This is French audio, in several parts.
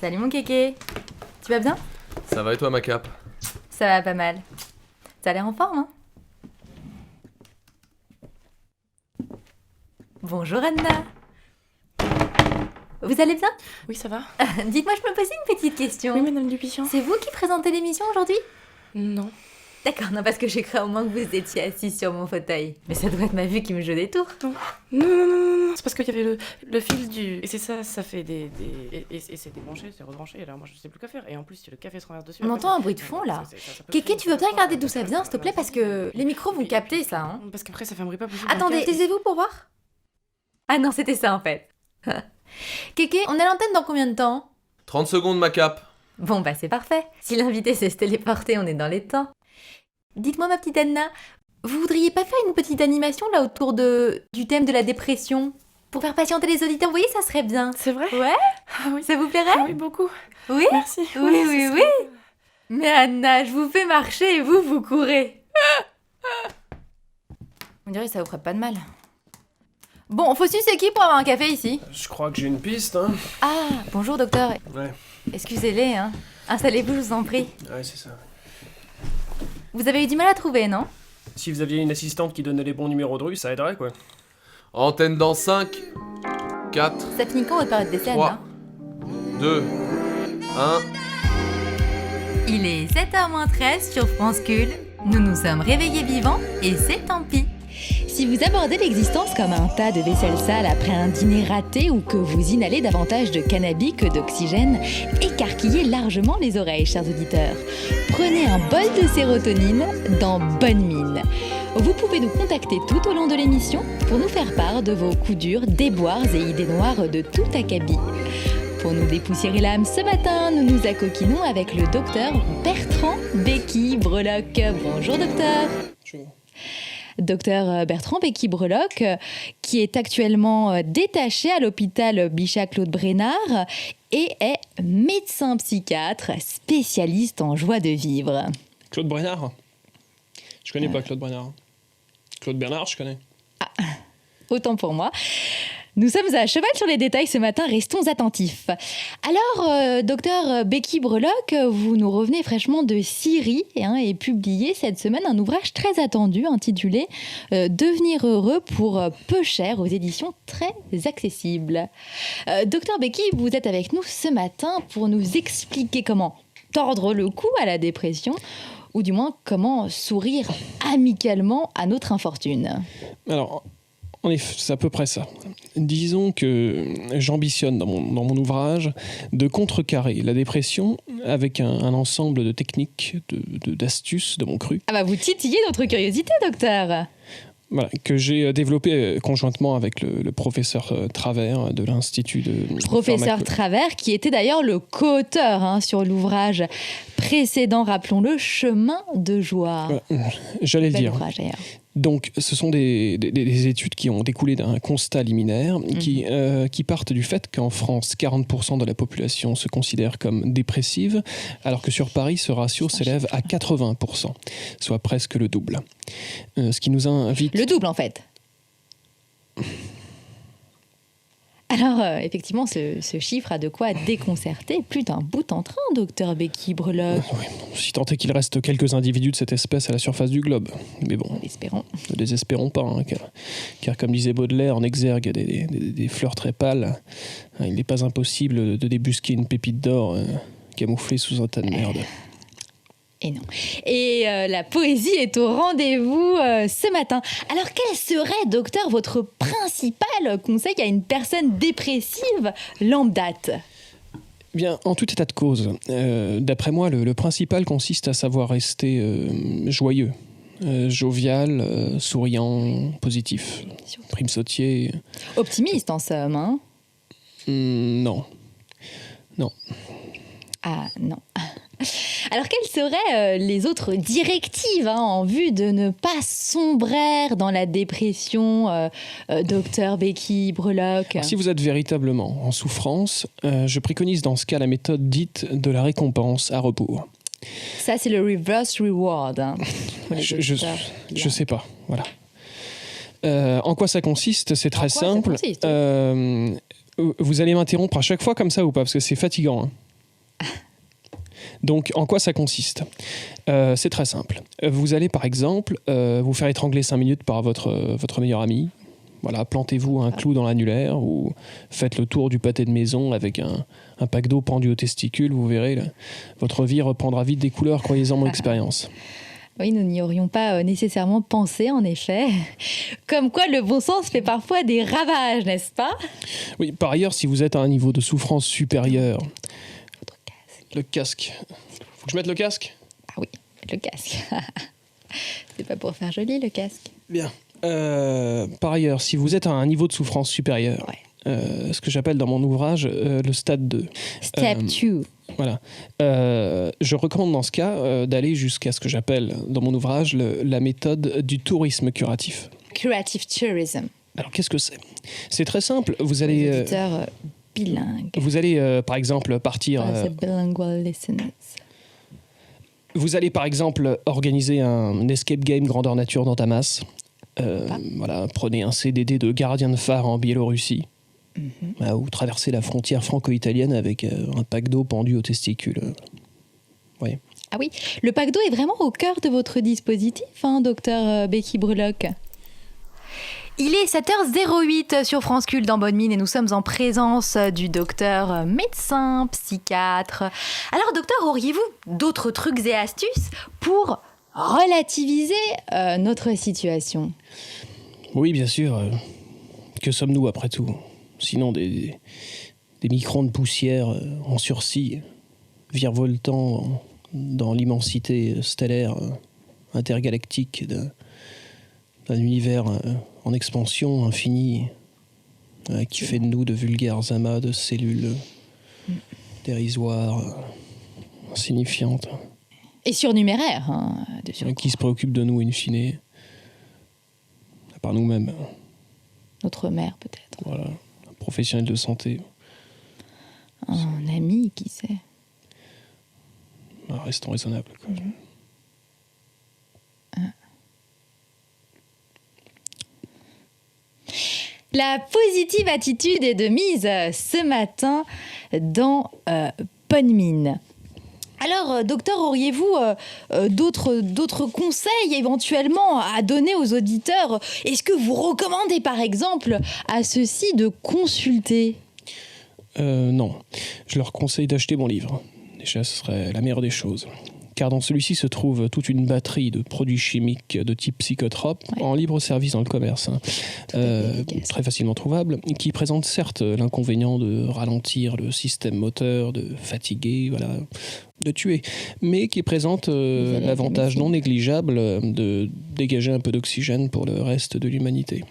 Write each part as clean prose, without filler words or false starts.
Salut mon kéké. Tu vas bien? Ça va et toi, ma cape? Ça va pas mal. T'as l'air en forme, hein? Bonjour Anna. Vous allez bien? Oui, ça va. Dites-moi, je me posais une petite question. Oui, madame Dupichan. C'est vous qui présentez l'émission aujourd'hui? Non. D'accord, non, parce que j'ai cru au moins que vous étiez assis sur mon fauteuil. Mais ça doit être ma vue qui me joue des tours. Non. C'est parce qu'il y avait le fil du... Et c'est ça, ça fait des... Et c'est débranché, c'est rebranché, et là, moi, je sais plus quoi faire. Et en plus, si le café se renverse dessus... On entend un bruit de fond, là. Kéké, tu veux bien regarder d'où ça vient, s'il te plaît? Parce que les micros vont capter ça, hein. Parce qu'après, ça fait un bruit pas possible. Attendez, taisez-vous pour voir. Ah non, c'était ça, en fait. Kéké, on est à l'antenne dans combien de temps? 30 secondes, ma cape. Bon, bah c'est parfait. Si l'invité sait se téléporter, on est dans les temps. Dites-moi, ma petite Anna, vous voudriez pas faire une petite animation là autour du thème de la dépression? Pour faire patienter les auditeurs, vous voyez, ça serait bien. C'est vrai? Ouais? Ah oui. Ça vous plairait? Ah oui, beaucoup. Oui? Merci. Oui. Mais Anna, je vous fais marcher et vous courez. On dirait que ça vous ferait pas de mal. Bon, faut sucer qui pour avoir un café ici? Je crois que j'ai une piste, hein. Ah, bonjour docteur. Ouais, Excusez-les, hein. Installez-vous, je vous en prie. ouais, c'est ça. Vous avez eu du mal à trouver, non? Si vous aviez une assistante qui donnait les bons numéros de rue, ça aiderait, quoi. Antenne dans 5, 4, Ça finit quand votre période d'essai, 3, Anna? 2, 1... Il est 7h-13 sur France Cul. Nous nous sommes réveillés vivants et c'est tant pis. Si vous abordez l'existence comme un tas de vaisselle sale après un dîner raté ou que vous inhalez davantage de cannabis que d'oxygène, écarquillez largement les oreilles, chers auditeurs. Prenez un bol de sérotonine dans Bonne Mine. Vous pouvez nous contacter tout au long de l'émission pour nous faire part de vos coups durs, déboires et idées noires de tout acabit. Pour nous dépoussiérer l'âme ce matin, nous nous accoquinons avec le docteur Bertrand Becky-Breloque. Bonjour docteur. Bonjour. Docteur Bertrand Becky-Breloque, qui est actuellement détaché à l'hôpital Bichat-Claude Brénard et est médecin psychiatre, spécialiste en joie de vivre. Claude Bernard? Je connais pas Claude Bernard. Claude Bernard, je connais. Autant pour moi. Nous sommes à cheval sur les détails ce matin, restons attentifs. Alors, docteur Becky-Breloque, vous nous revenez fraîchement de Syrie et publiez cette semaine un ouvrage très attendu intitulé « Devenir heureux pour peu cher » aux éditions très accessibles. Docteur Becky, vous êtes avec nous ce matin pour nous expliquer comment tordre le cou à la dépression ou du moins comment sourire amicalement à notre infortune. Alors, en effet, c'est à peu près ça. Disons que j'ambitionne dans mon ouvrage de contrecarrer la dépression avec un ensemble de techniques, d'astuces de mon cru. Ah bah vous titillez notre curiosité, docteur. Voilà, que j'ai développé conjointement avec le professeur Travers de l'Institut de... Professeur Travers, qui était d'ailleurs le co-auteur sur l'ouvrage précédent, rappelons-le, Chemin de joie. J'allais le dire. Ouvrage, d'ailleurs. Donc, ce sont des études qui ont découlé d'un constat liminaire qui partent du fait qu'en France, 40% de la population se considère comme dépressive, alors que sur Paris, ce ratio s'élève à 80%, soit presque le double. Ce qui nous invite... Le double, en fait. Alors, effectivement, ce chiffre a de quoi déconcerter plus d'un bout en train, docteur Becky-Breloque. Oui, si tant est qu'il reste quelques individus de cette espèce à la surface du globe. Mais bon, espérons. Ne désespérons pas, car comme disait Baudelaire, en exergue des fleurs très pâles, il n'est pas impossible de débusquer une pépite d'or camouflée sous un tas de merde. Et non. Et la poésie est au rendez-vous ce matin. Alors, quel serait, docteur, votre principal conseil à une personne dépressive lambda? Bien, en tout état de cause, d'après moi, le principal consiste à savoir rester joyeux, jovial, souriant, positif. Prime sautier. Optimiste, en somme, hein? Non. Ah, non. Alors, quelles seraient les autres directives en vue de ne pas sombrer dans la dépression, docteur Becky-Breloque? Si vous êtes véritablement en souffrance, je préconise dans ce cas la méthode dite de la récompense à rebours. Ça, c'est le reverse reward. Je sais pas, voilà. En quoi ça consiste? C'est très simple. Vous allez m'interrompre à chaque fois comme ça ou pas? Parce que c'est fatigant. Donc, en quoi ça consiste ? C'est très simple. Vous allez, par exemple, vous faire étrangler 5 minutes par votre meilleur ami. Voilà, plantez-vous un clou dans l'annulaire ou faites le tour du pâté de maison avec un pack d'eau pendu aux testicules. Vous verrez, votre vie reprendra vite des couleurs, croyez-en mon expérience. Oui, nous n'y aurions pas nécessairement pensé, en effet. Comme quoi, le bon sens fait parfois des ravages, n'est-ce pas ? Oui, par ailleurs, si vous êtes à un niveau de souffrance supérieur... Le casque. Faut que je mette le casque ? Ah oui, le casque. C'est pas pour faire joli, le casque. Bien. Par ailleurs, si vous êtes à un niveau de souffrance supérieur, ce que j'appelle dans mon ouvrage le stade 2. Step 2. Voilà. Je recommande dans ce cas d'aller jusqu'à ce que j'appelle dans mon ouvrage la méthode du tourisme curatif. Curative tourism. Alors, qu'est-ce que c'est ? C'est très simple. Vous allez... Auditeurs bilingues. Vous allez, par exemple, partir... The bilingual listeners. Vous allez, par exemple, organiser un escape game grandeur nature dans Damas. Voilà, prenez un CDD de gardien de phare en Biélorussie. Ou traversez la frontière franco-italienne avec un pack d'eau pendu aux testicules. Oui. Ah oui, le pack d'eau est vraiment au cœur de votre dispositif, docteur Becky Brulock. Il est 7h08 sur France Cult dans Bonne Mine et nous sommes en présence du docteur médecin, psychiatre. Alors docteur, auriez-vous d'autres trucs et astuces pour relativiser notre situation ? Oui, bien sûr. Que sommes-nous après tout ? Sinon des microns de poussière en sursis, virevoltant dans l'immensité stellaire intergalactique d'un univers en expansion infinie qui fait de nous de vulgaires amas de cellules dérisoires, insignifiantes. Et surnuméraires, de surcroît. Qui se préoccupent de nous in fine, à part nous-mêmes. Notre mère, peut-être. Voilà, un professionnel de santé. Un ami, qui sait. Restons raisonnables, quoi. La positive attitude est de mise ce matin dans Bonne Mine. Alors, docteur, auriez-vous d'autres conseils éventuellement à donner aux auditeurs ? Est-ce que vous recommandez par exemple à ceux-ci de consulter ? Non, je leur conseille d'acheter mon livre. Déjà, ce serait la meilleure des choses. Car dans celui-ci se trouve toute une batterie de produits chimiques de type psychotrope en libre service dans le commerce, très facilement trouvable, qui présentent certes l'inconvénient de ralentir le système moteur, de fatiguer, voilà, de tuer, mais qui présente l'avantage non négligeable de dégager un peu d'oxygène pour le reste de l'humanité.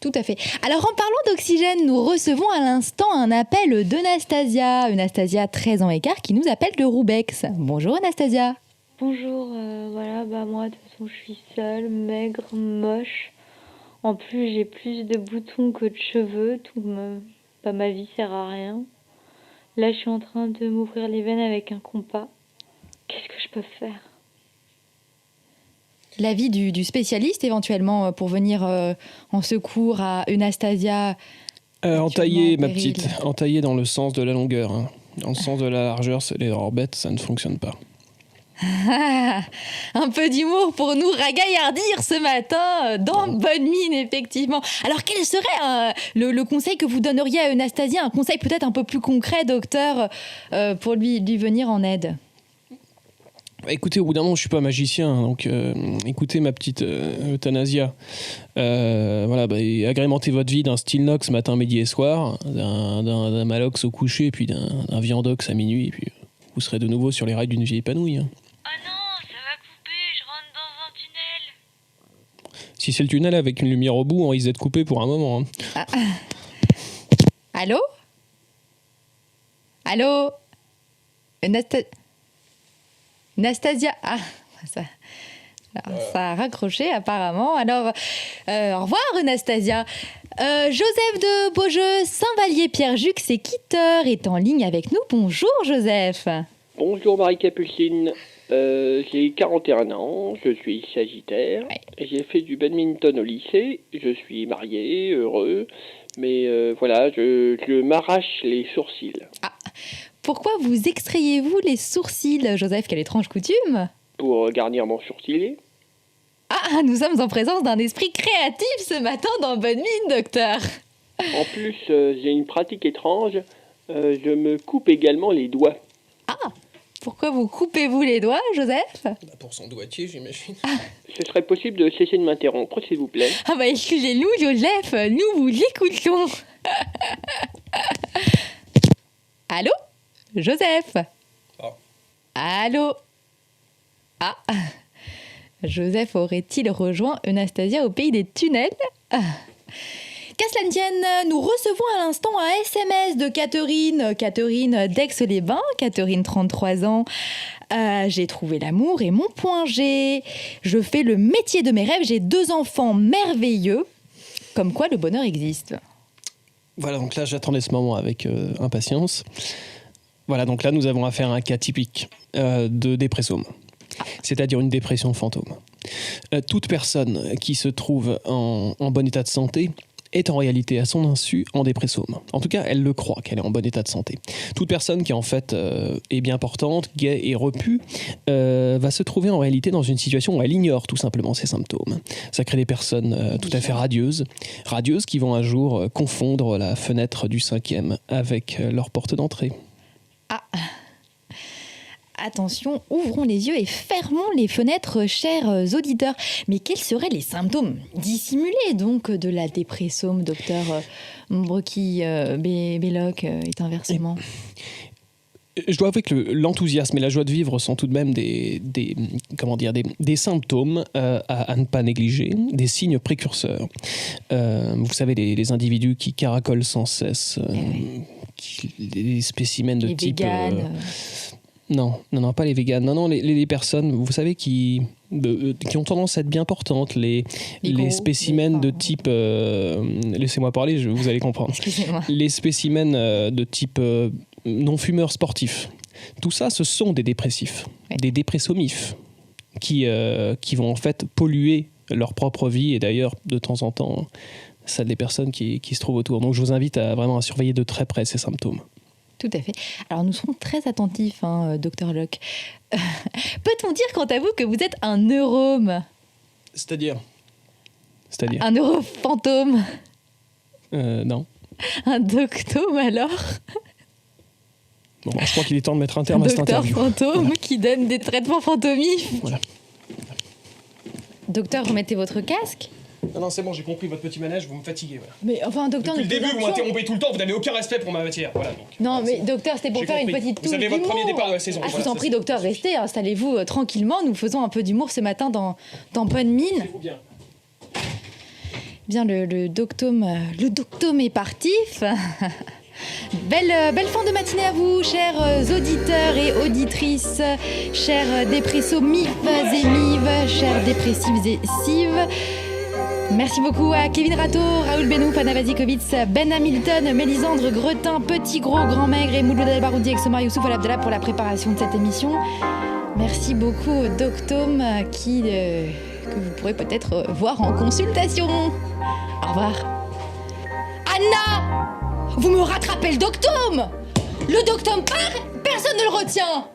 Tout à fait. Alors, en parlant d'oxygène, nous recevons à l'instant un appel d'Anastasia. Anastasia, 13 ans et quart, qui nous appelle de Roubex. Bonjour Anastasia. Bonjour, moi de toute façon je suis seule, maigre, moche. En plus j'ai plus de boutons que de cheveux, ma vie sert à rien. Là je suis en train de m'ouvrir les veines avec un compas. Qu'est-ce que je peux faire ? L'avis du spécialiste éventuellement pour venir en secours à Anastasia. Entaillé ma petite, entaillé dans le sens de la longueur. Hein. Dans le sens de la largeur, c'est les orbettes, ça ne fonctionne pas. Un peu d'humour pour nous ragaillardir ce matin dans Bonne Mine, effectivement. Alors, quel serait le conseil que vous donneriez à Anastasia ? Un conseil peut-être un peu plus concret, docteur, pour lui venir en aide ? Écoutez, au bout d'un moment, je suis pas magicien, donc écoutez ma petite Euthanasia. Agrémentez votre vie d'un Stilnox matin, midi et soir, d'un Malox au coucher, puis d'un Viandox à minuit, et puis vous serez de nouveau sur les rails d'une vie épanouie. Hein. Oh non, ça va couper, je rentre dans un tunnel. Si c'est le tunnel avec une lumière au bout, on risque d'être coupé pour un moment. Hein. Allô ? Allô ? Nastasia. Ah, ça a raccroché apparemment. Alors, au revoir Anastasia. Joseph de Beaujeu, Saint-Vallier-Pierre-Juc, c'est Quitter, est en ligne avec nous. Bonjour Joseph. Bonjour Marie-Capucine. J'ai 41 ans, je suis sagittaire. Ouais. J'ai fait du badminton au lycée. Je suis marié, heureux. Mais je m'arrache les sourcils. Ah. Pourquoi vous extrayez-vous les sourcils, Joseph? Quelle étrange coutume! Pour garnir mon sourcilier. Ah, nous sommes en présence d'un esprit créatif ce matin dans Bonne Mine, docteur. En plus, j'ai une pratique étrange. Je me coupe également les doigts. Ah, pourquoi vous coupez-vous les doigts, Joseph? Pour son doigtier, j'imagine. Ce serait possible de cesser de m'interrompre, s'il vous plaît. Ah bah excusez-nous, Joseph, nous vous écoutons. Allô? Joseph? Oh. Allô? Ah, Joseph aurait-il rejoint Eunastasia au pays des tunnels? Qu'à cela ne tienne, nous recevons à l'instant un SMS de Catherine d'Aix-les-Bains, Catherine, 33 ans. J'ai trouvé l'amour et mon point G. Je fais le métier de mes rêves, j'ai 2 enfants merveilleux. Comme quoi le bonheur existe. Voilà, donc là, j'attendais ce moment avec impatience. Voilà, donc là, nous avons affaire à un cas typique de dépressome, c'est-à-dire une dépression fantôme. Toute personne qui se trouve en bon état de santé est en réalité à son insu en dépressome. En tout cas, elle le croit qu'elle est en bon état de santé. Toute personne qui en fait est bien portante, gaie et repue, va se trouver en réalité dans une situation où elle ignore tout simplement ses symptômes. Ça crée des personnes tout à fait radieuses qui vont un jour confondre la fenêtre du 5e avec leur porte d'entrée. Ah, attention, ouvrons les yeux et fermons les fenêtres, chers auditeurs. Mais quels seraient les symptômes dissimulés donc de la dépressome, docteur Brocky-Belloc et inversement? Je dois avouer que l'enthousiasme et la joie de vivre sont tout de même des symptômes à ne pas négliger, des signes précurseurs. Vous savez, les individus qui caracolent sans cesse, les spécimens de les type... véganes. Non, pas les véganes. Non, les personnes, vous savez, qui ont tendance à être bien portantes. Les spécimens de type... laissez-moi parler, vous allez comprendre. Excusez-moi. Les spécimens de type non-fumeurs sportifs. Tout ça, ce sont des dépressifs, des dépressomifs, qui vont en fait polluer leur propre vie et d'ailleurs, de temps en temps, celle des personnes qui se trouvent autour. Donc je vous invite vraiment à surveiller de très près ces symptômes. Tout à fait. Alors nous serons très attentifs, docteur Locke. Peut-on dire quant à vous que vous êtes un neurome? C'est-à-dire Un neurofantôme? Non. Un doctome alors? Bon, je crois qu'il est temps de mettre un terme à cette Docteur interview. fantôme qui donne des traitements fantomifs. Voilà. Docteur, remettez votre casque. Non, c'est bon, j'ai compris votre petit manège, vous me fatiguez. Voilà. Mais enfin, docteur... Depuis le début, vous m'interrompez tout le temps, vous n'avez aucun respect pour ma matière. Voilà, donc, Non, mais c'est bon. docteur, c'était pour J'ai faire compris. une petite touche Vous avez votre d'humour. premier départ de la saison. Ah, je Voilà, vous en ça prie, suffit. docteur, restez, installez-vous tranquillement. Nous faisons un peu d'humour ce matin dans Bonne Mine. C'est bien. Bien, le doctome est parti. Belle fin de matinée à vous, chers auditeurs et auditrices, chers dépressomives et mives, chers dépressives et cives. Merci beaucoup à Kevin Rato, Raoul Benouf, Anna Vazikovic, Ben Hamilton, Mélisandre Gretin, Petit Gros, Grand Maigre et Mouloud El-Baroudi avec Somar Youssouf Al-Abdallah pour la préparation de cette émission. Merci beaucoup au doctome que vous pourrez peut-être voir en consultation. Au revoir. Anna! Vous me rattrapez le doctome! Le doctome part, personne ne le retient!